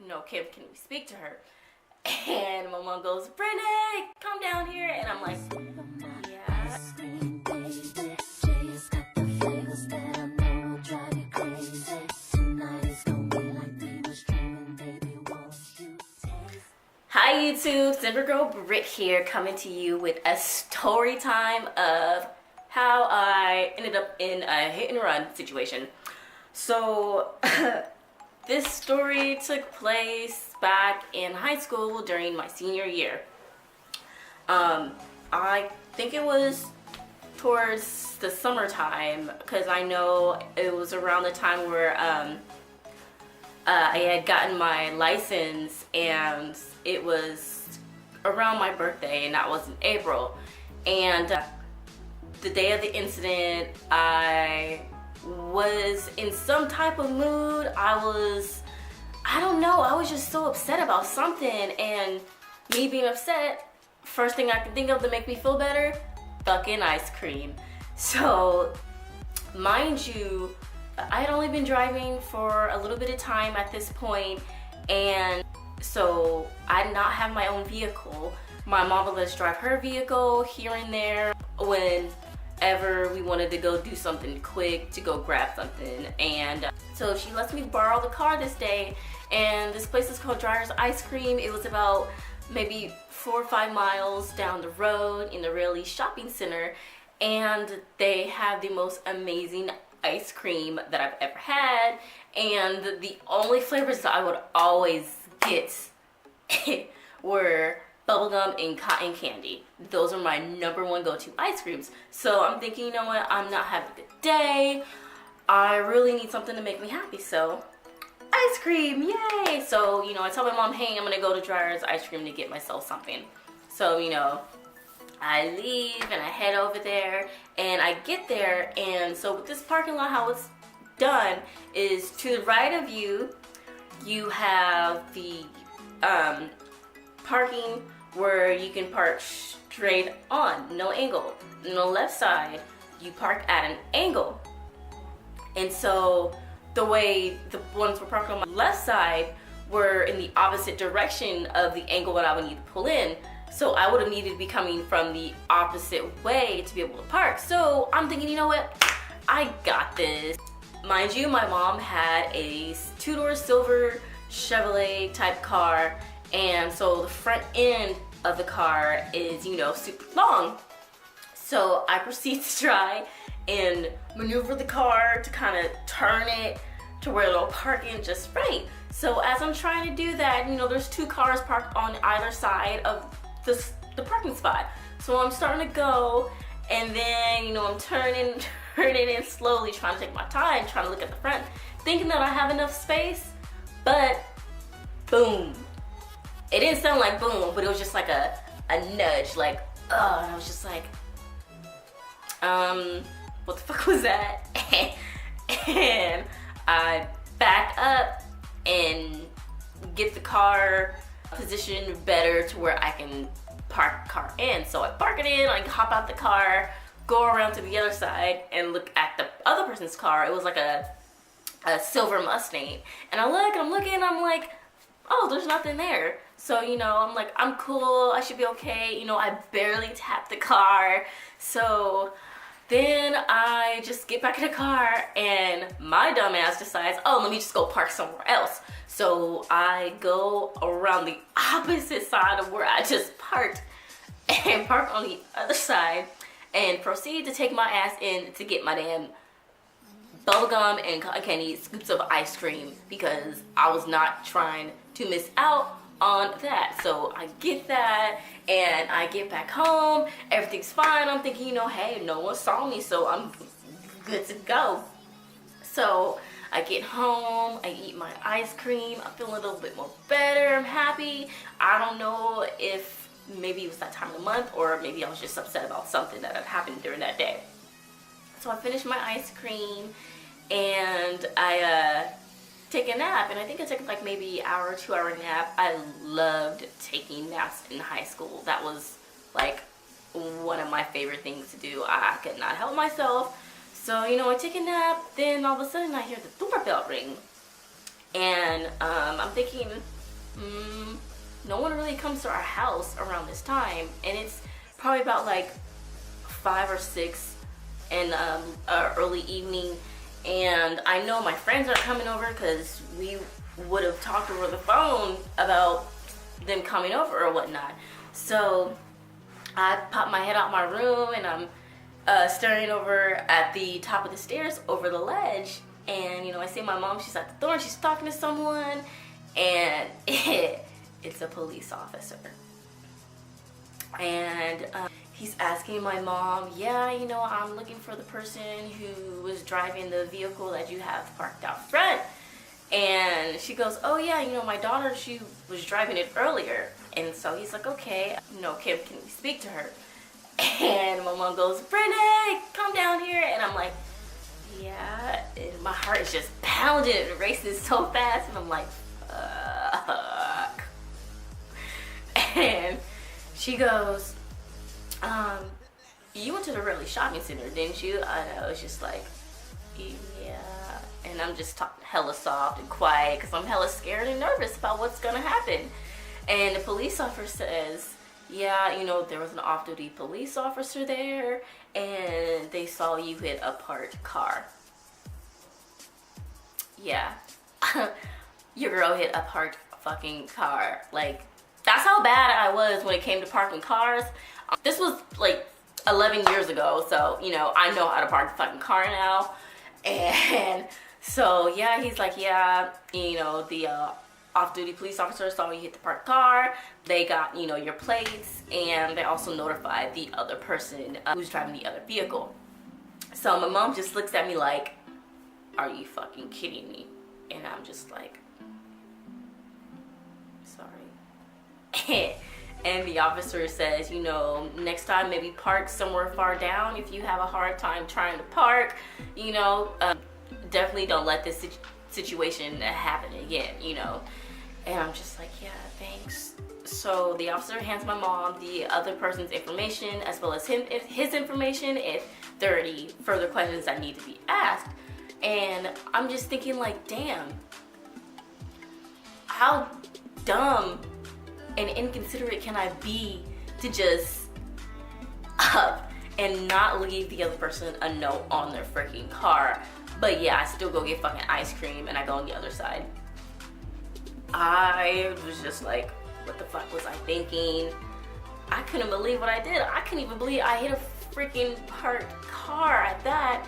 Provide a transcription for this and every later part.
Kim, can we speak to her? And my mom goes, Brittany, come down here. And I'm like, yeah. Hi YouTube, Denver Girl Britt here, coming to you with a story time of how I ended up in a hit and run situation. So this story took place back in high school during my senior year. I think it was towards the summertime, because I know it was around the time where I had gotten my license, and it was around my birthday, and that was in April. And the day of the incident, I was in some type of mood. I don't know, I was just so upset about something, and me being upset, first thing I could think of to make me feel better, fucking ice cream. So, mind you, I had only been driving for a little bit of time at this point, and so I did not have my own vehicle. My mom would let us drive her vehicle here and there whenever we wanted to go do something quick, to go grab something. And so she lets me borrow the car this day, and this place is called Dryer's Ice Cream. It was about maybe 4 or 5 miles down the road in the Raleigh shopping center, and they have the most amazing ice cream that I've ever had. And the only flavors that I would always get were bubblegum and cotton candy. Those are my #1 go-to ice creams. So I'm thinking, you know what, I'm not having a good day, I really need something to make me happy, so ice cream, yay! So, I tell my mom, hey, I'm gonna go to Dryer's Ice Cream to get myself something. So, I leave and I head over there, and I get there, and so with this parking lot, how it's done is, to the right of you, you have the parking where you can park straight on, no angle. On the left side, you park at an angle. And so the way the ones were parked on my left side were in the opposite direction of the angle that I would need to pull in. So I would have needed to be coming from the opposite way to be able to park. So I'm thinking, you know what? I got this. Mind you, my mom had a 2-door silver Chevrolet type car, and so the front end of the car is, super long. So I proceed to try and maneuver the car to kind of turn it to where it'll park in just right. So as I'm trying to do that, there's 2 cars parked on either side of the parking spot. So I'm starting to go, and then, I'm turning in slowly, trying to take my time, trying to look at the front, thinking that I have enough space, but boom. It didn't sound like boom, but it was just like a nudge, like, ugh, and I was just like, what the fuck was that? And I back up and get the car positioned better to where I can park the car in. So I park it in, I hop out the car, go around to the other side and look at the other person's car. It was like a silver Mustang. And I'm looking, I'm like, oh, there's nothing there. So, I'm like, I'm cool, I should be okay. I barely tapped the car. So then I just get back in the car, and my dumb ass decides, oh, let me just go park somewhere else. So I go around the opposite side of where I just parked and park on the other side and proceed to take my ass in to get my damn bubblegum and cotton candy scoops of ice cream, because I was not trying to miss out on that. So I get that, and I get back home, everything's fine. I'm thinking, hey, no one saw me, so I'm good to go. So I get home, I eat my ice cream, I feel a little bit more better, I'm happy. I don't know if maybe it was that time of the month, or maybe I was just upset about something that had happened during that day. So I finished my ice cream, and I take a nap, and I think I took like maybe an hour, 2-hour nap. I loved taking naps in high school. That was like one of my favorite things to do. I could not help myself. So, I take a nap, then all of a sudden I hear the doorbell ring. And I'm thinking, no one really comes to our house around this time, and it's probably about like 5 or 6 in early evening, and I know my friends are coming over because we would have talked over the phone about them coming over or whatnot. So I pop my head out my room, and I'm staring over at the top of the stairs over the ledge, and you know, I see my mom, she's at the door and she's talking to someone, and it's a police officer. And he's asking my mom, yeah, you know, I'm looking for the person who was driving the vehicle that you have parked out front. And she goes, oh yeah, you know, my daughter, she was driving it earlier. And so he's like, okay, you know, can we speak to her? And my mom goes, Brittany, come down here. And I'm like, yeah. And my heart is just pounding, it races so fast. And I'm like, fuck. And she goes, you went to the Raleigh shopping center, didn't you? And I was just like, yeah. And I'm just talking hella soft and quiet because I'm hella scared and nervous about what's gonna happen. And the police officer says, yeah, you know, there was an off-duty police officer there and they saw you hit a parked car. Yeah. Your girl hit a parked fucking car. Like, that's how bad I was when it came to parking cars. This was like 11 years ago, so, you know, I know how to park a fucking car now. And so, yeah, he's like, yeah, you know, the off-duty police officer saw you hit the parked car. They got, you know, your plates, and they also notified the other person who's driving the other vehicle. So my mom just looks at me like, are you fucking kidding me? And I'm just like, sorry. And the officer says, you know, next time maybe park somewhere far down if you have a hard time trying to park, you know, definitely don't let this situation happen again, you know. And I'm just like, yeah, thanks. So the officer hands my mom the other person's information as well as his information if there are any further questions that need to be asked. And I'm just thinking like, damn, how dumb and inconsiderate can I be to just up and not leave the other person a note on their freaking car? But yeah, I still go get fucking ice cream and I go on the other side. I was just like, what the fuck was I thinking? I couldn't believe what I did. I couldn't even believe I hit a freaking parked car at that.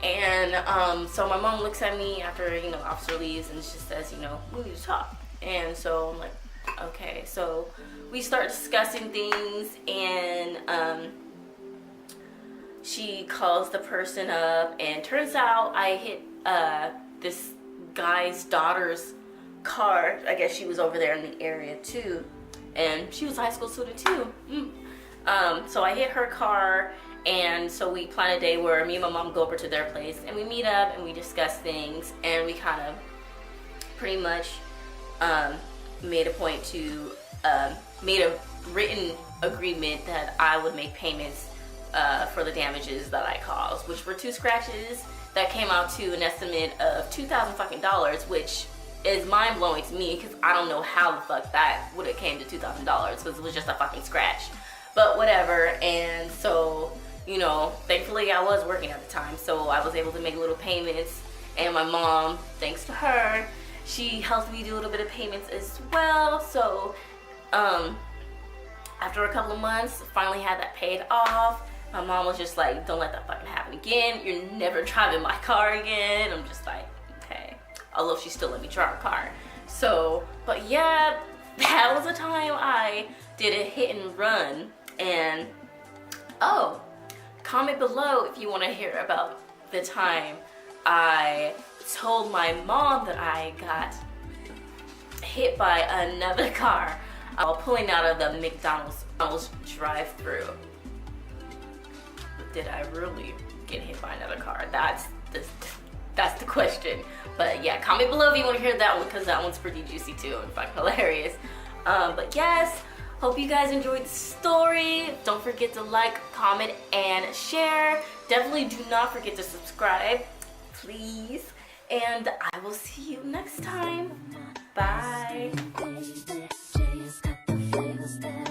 And so my mom looks at me after, you know, the officer leaves and she says, you know, we need to talk. And so I'm like, okay. So we start discussing things, and she calls the person up, and turns out I hit this guy's daughter's car. I guess she was over there in the area too, and she was a high school student too. So I hit her car, and so we plan a day where me and my mom go over to their place and we meet up and we discuss things, and we kind of pretty much made a point to made a written agreement that I would make payments for the damages that I caused, which were 2 scratches that came out to an estimate of $2,000 fucking dollars, which is mind blowing to me because I don't know how the fuck that would have came to $2,000 because it was just a fucking scratch. But whatever. And so, you know, thankfully I was working at the time, so I was able to make little payments. And my mom, thanks to her, she helped me do a little bit of payments as well. So after a couple of months, finally had that paid off. My mom was just like, don't let that fucking happen again. You're never driving my car again. I'm just like, okay. Although she still let me drive her car. So, but yeah, that was a time I did a hit and run. And, oh, comment below if you want to hear about the time I told my mom that I got hit by another car while pulling out of the McDonald's drive-thru. Did I really get hit by another car? That's the question. But yeah, comment below if you want to hear that one, because that one's pretty juicy too and fucking hilarious. But yes, hope you guys enjoyed the story. Don't forget to like, comment, and share. Definitely do not forget to subscribe, please. And I will see you next time. Bye. step.